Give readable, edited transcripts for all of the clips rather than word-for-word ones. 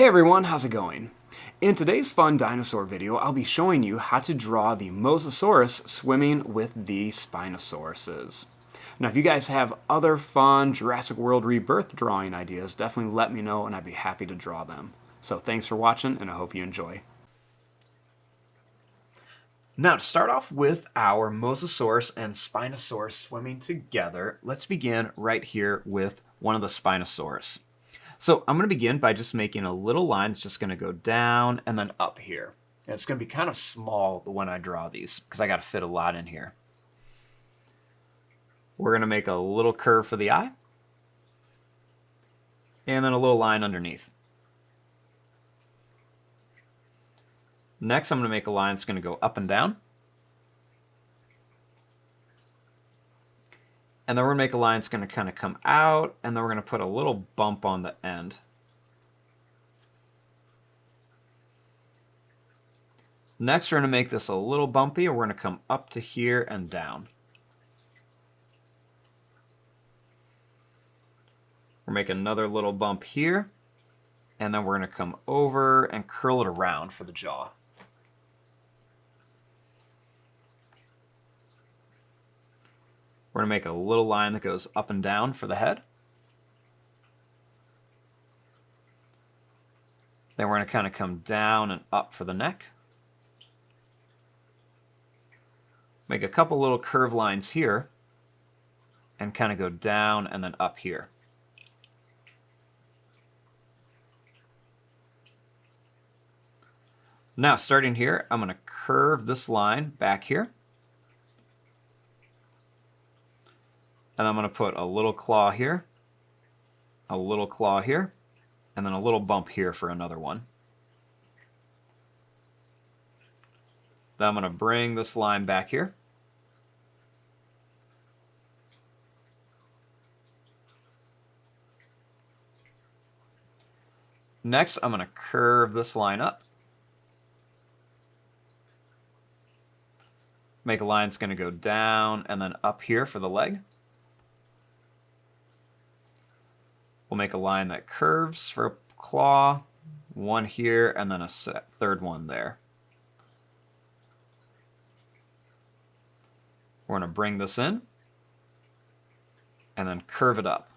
Hey everyone, how's it going? In today's fun dinosaur video, I'll be showing you how to draw the Mosasaurus swimming with the Spinosauruses. Now if you guys have other fun Jurassic World Rebirth drawing ideas, definitely let me know and I'd be happy to draw them. So thanks for watching and I hope you enjoy. Now to start off with our Mosasaurus and Spinosaurus swimming together, let's begin right here with one of the Spinosaurus. So I'm going to begin by just making a little line that's just going to go down and then up here. And it's going to be kind of small when I draw these because I got to fit a lot in here. We're going to make a little curve for the eye. And then a little line underneath. Next I'm going to make a line that's going to go up and down. And then we're going to make a line that's going to kind of come out, and then we're going to put a little bump on the end. Next, we're going to make this a little bumpy, and we're going to come up to here and down. We'll make another little bump here, and then we're going to come over and curl it around for the jaw. We're going to make a little line that goes up and down for the head. Then we're going to kind of come down and up for the neck. Make a couple little curve lines here and kind of go down and then up here. Now starting here, I'm going to curve this line back here. And I'm going to put a little claw here, a little claw here, and then a little bump here for another one. Then I'm going to bring this line back here. Next, I'm going to curve this line up. Make a line that's going to go down and then up here for the leg. We'll make a line that curves for a claw, one here, and then a third one there. We're going to bring this in, and then curve it up.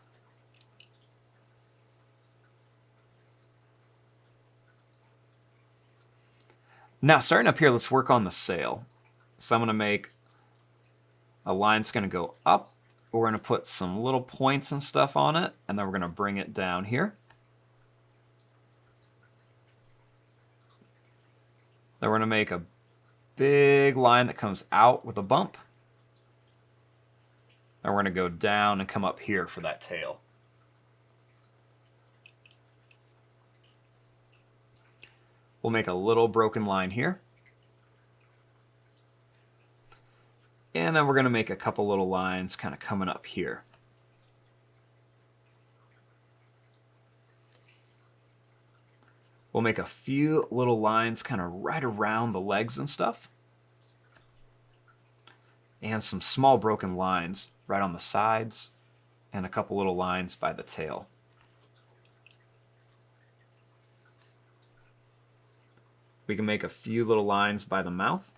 Now, starting up here, let's work on the sail. So I'm going to make a line that's going to go up. We're going to put some little points and stuff on it, and then we're going to bring it down here. Then we're going to make a big line that comes out with a bump. Then we're going to go down and come up here for that tail. We'll make a little broken line here. And then we're going to make a couple little lines kind of coming up here. We'll make a few little lines kind of right around the legs and stuff. And some small broken lines right on the sides. And a couple little lines by the tail. We can make a few little lines by the mouth.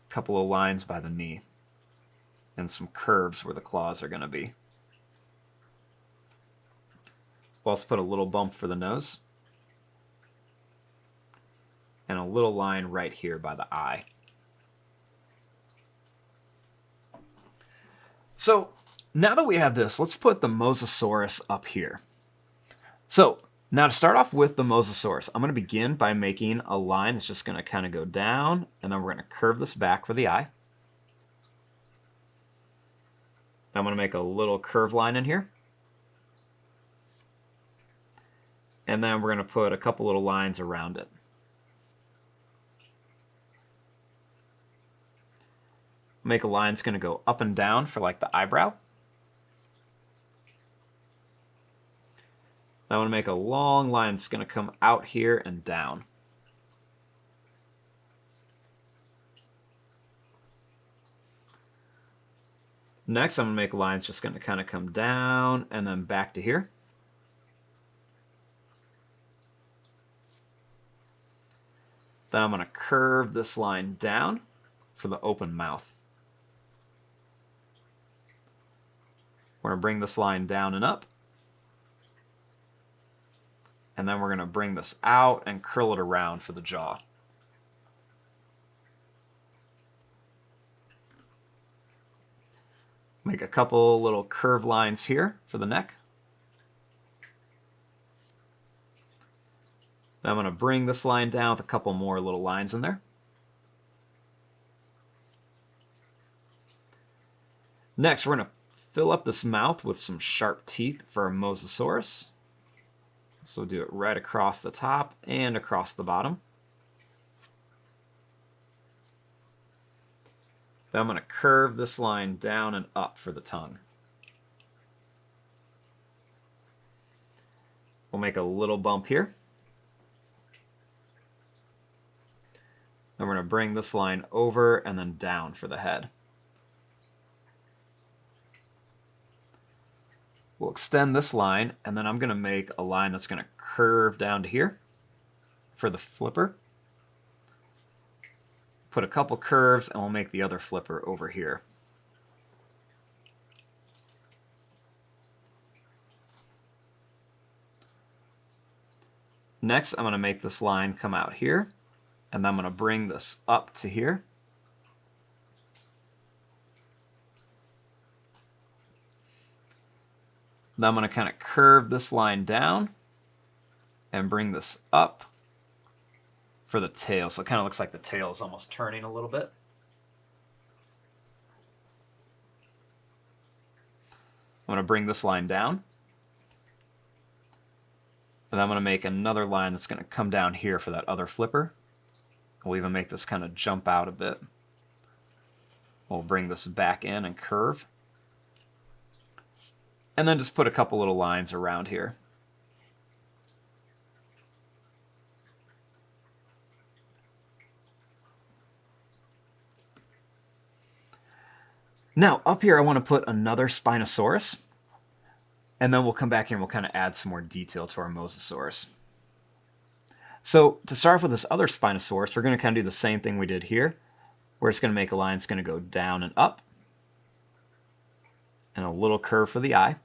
Couple of lines by the knee, and some curves where the claws are going to be. We'll also put a little bump for the nose, and a little line right here by the eye. So now that we have this, let's put the Mosasaurus up here. So now to start off with the Mosasaurus, I'm going to begin by making a line that's just going to kind of go down, and then we're going to curve this back for the eye. I'm going to make a little curve line in here. And then we're going to put a couple little lines around it. Make a line that's going to go up and down for like the eyebrow. I want to make a long line that's going to come out here and down. Next, I'm going to make a line that's just going to kind of come down and then back to here. Then I'm going to curve this line down for the open mouth. We're going to bring this line down and up. And then we're going to bring this out and curl it around for the jaw. Make a couple little curved lines here for the neck. Then I'm going to bring this line down with a couple more little lines in there. Next, we're going to fill up this mouth with some sharp teeth for a Mosasaurus. So do it right across the top and across the bottom. Then I'm going to curve this line down and up for the tongue. We'll make a little bump here. Then we're going to bring this line over and then down for the head. We'll extend this line, and then I'm going to make a line that's going to curve down to here for the flipper. Put a couple curves, and we'll make the other flipper over here. Next, I'm going to make this line come out here, and then I'm going to bring this up to here. Then I'm going to kind of curve this line down and bring this up for the tail. So it kind of looks like the tail is almost turning a little bit. I'm going to bring this line down. And I'm going to make another line that's going to come down here for that other flipper. We'll even make this kind of jump out a bit. We'll bring this back in and curve. And then just put a couple little lines around here. Now, up here I want to put another Spinosaurus. And then we'll come back here and we'll kind of add some more detail to our Mosasaurus. So to start off with this other Spinosaurus, we're going to kind of do the same thing we did here. We're just going to make a line that's going to go down and up. And a little curve for the eye.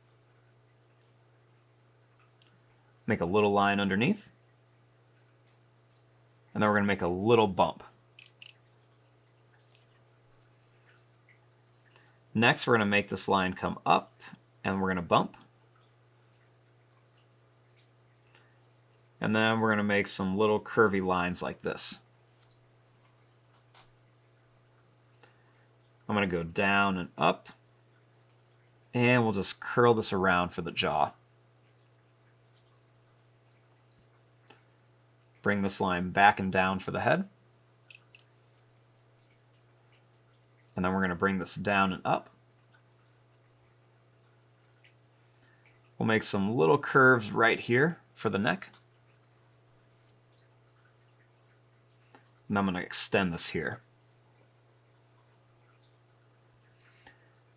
Make a little line underneath. And then we're going to make a little bump. Next, we're going to make this line come up, and we're going to bump. And then we're going to make some little curvy lines like this. I'm going to go down and up, and we'll just curl this around for the jaw. Bring this line back and down for the head. And then we're going to bring this down and up. We'll make some little curves right here for the neck. And I'm going to extend this here.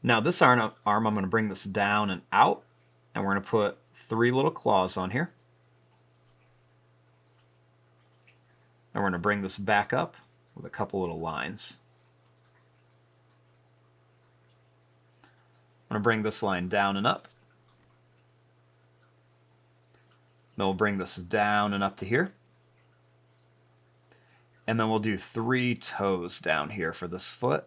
Now this arm I'm going to bring this down and out. And we're going to put 3 little claws on here. And we're going to bring this back up with a couple little lines. I'm going to bring this line down and up. Then we'll bring this down and up to here. And then we'll do 3 toes down here for this foot.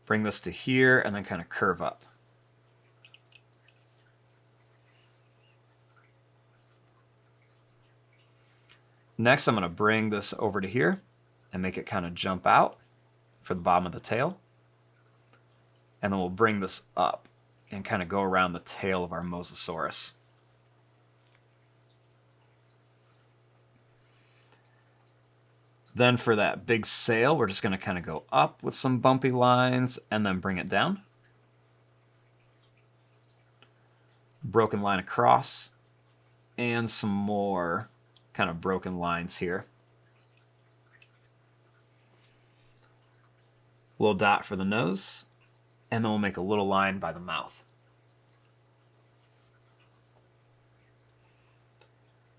Bring this to here and then kind of curve up. Next, I'm going to bring this over to here and make it kind of jump out for the bottom of the tail. And then we'll bring this up and kind of go around the tail of our Mosasaurus. Then for that big sail, we're just going to kind of go up with some bumpy lines and then bring it down. Broken line across and some more kind of broken lines here. Little dot for the nose, and then we'll make a little line by the mouth.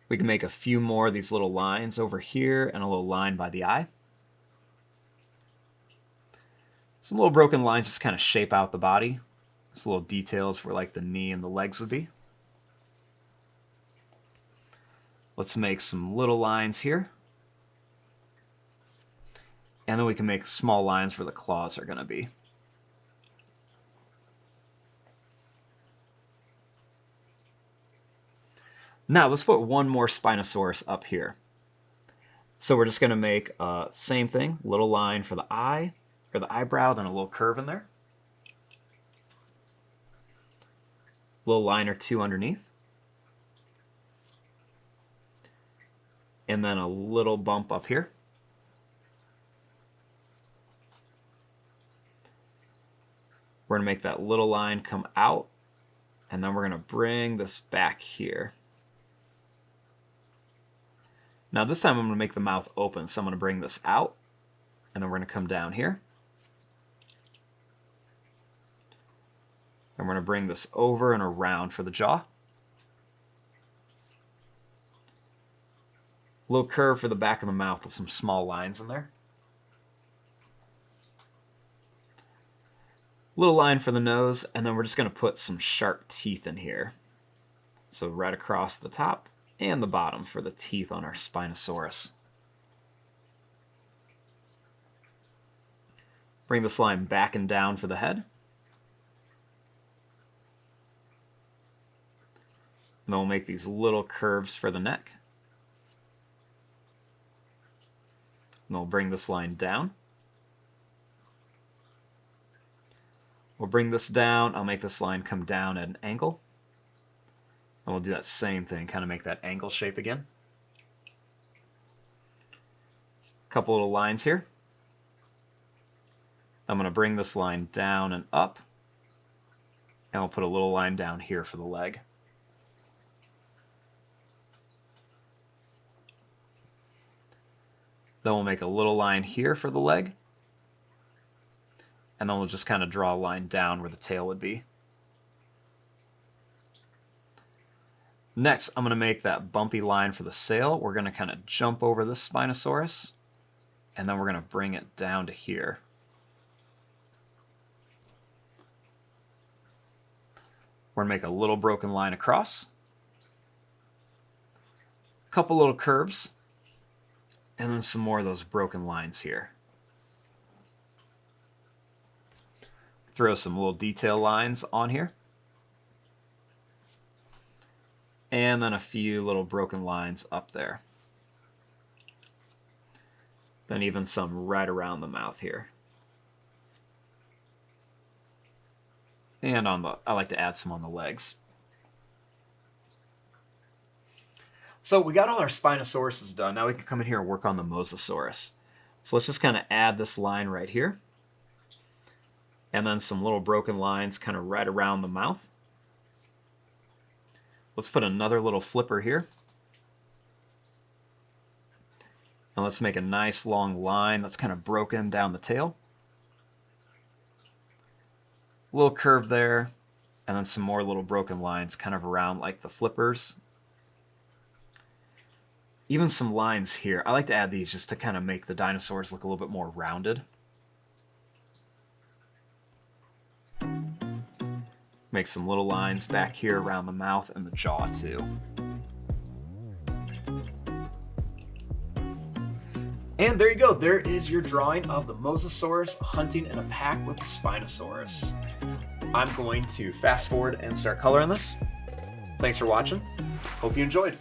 We can make a few more of these little lines over here and a little line by the eye. Some little broken lines just kind of shape out the body. Some little details where like the knee and the legs would be. Let's make some little lines here. And then we can make small lines where the claws are going to be. Now let's put one more Spinosaurus up here. So we're just going to make same thing, little line for the eye, or the eyebrow, then a little curve in there. Little line or two underneath. And then a little bump up here. We're going to make that little line come out, and then we're going to bring this back here. Now this time I'm going to make the mouth open, so I'm going to bring this out, and then we're going to come down here. And we're going to bring this over and around for the jaw. A little curve for the back of the mouth with some small lines in there. Little line for the nose, and then we're just going to put some sharp teeth in here. So right across the top and the bottom for the teeth on our Spinosaurus. Bring this line back and down for the head. And then we'll make these little curves for the neck. And we'll bring this line down. We'll bring this down. I'll make this line come down at an angle. And we'll do that same thing, kind of make that angle shape again. A couple little lines here. I'm going to bring this line down and up. And we'll put a little line down here for the leg. Then we'll make a little line here for the leg. And then we'll just kind of draw a line down where the tail would be. Next, I'm going to make that bumpy line for the sail. We're going to kind of jump over this Spinosaurus, and then we're going to bring it down to here. We're going to make a little broken line across. A couple little curves, and then some more of those broken lines here. Throw some little detail lines on here. And then a few little broken lines up there. Then even some right around the mouth here. And I like to add some on the legs. So we got all our Spinosauruses done. Now we can come in here and work on the Mosasaurus. So let's just kind of add this line right here. And then some little broken lines kind of right around the mouth. Let's put another little flipper here. And let's make a nice long line that's kind of broken down the tail. A little curve there, and then some more little broken lines kind of around like the flippers. Even some lines here. I like to add these just to kind of make the dinosaurs look a little bit more rounded. Make some little lines back here around the mouth and the jaw too. And there you go. There is your drawing of the Mosasaurus hunting in a pack with the Spinosaurus. I'm going to fast forward and start coloring this. Thanks for watching. Hope you enjoyed.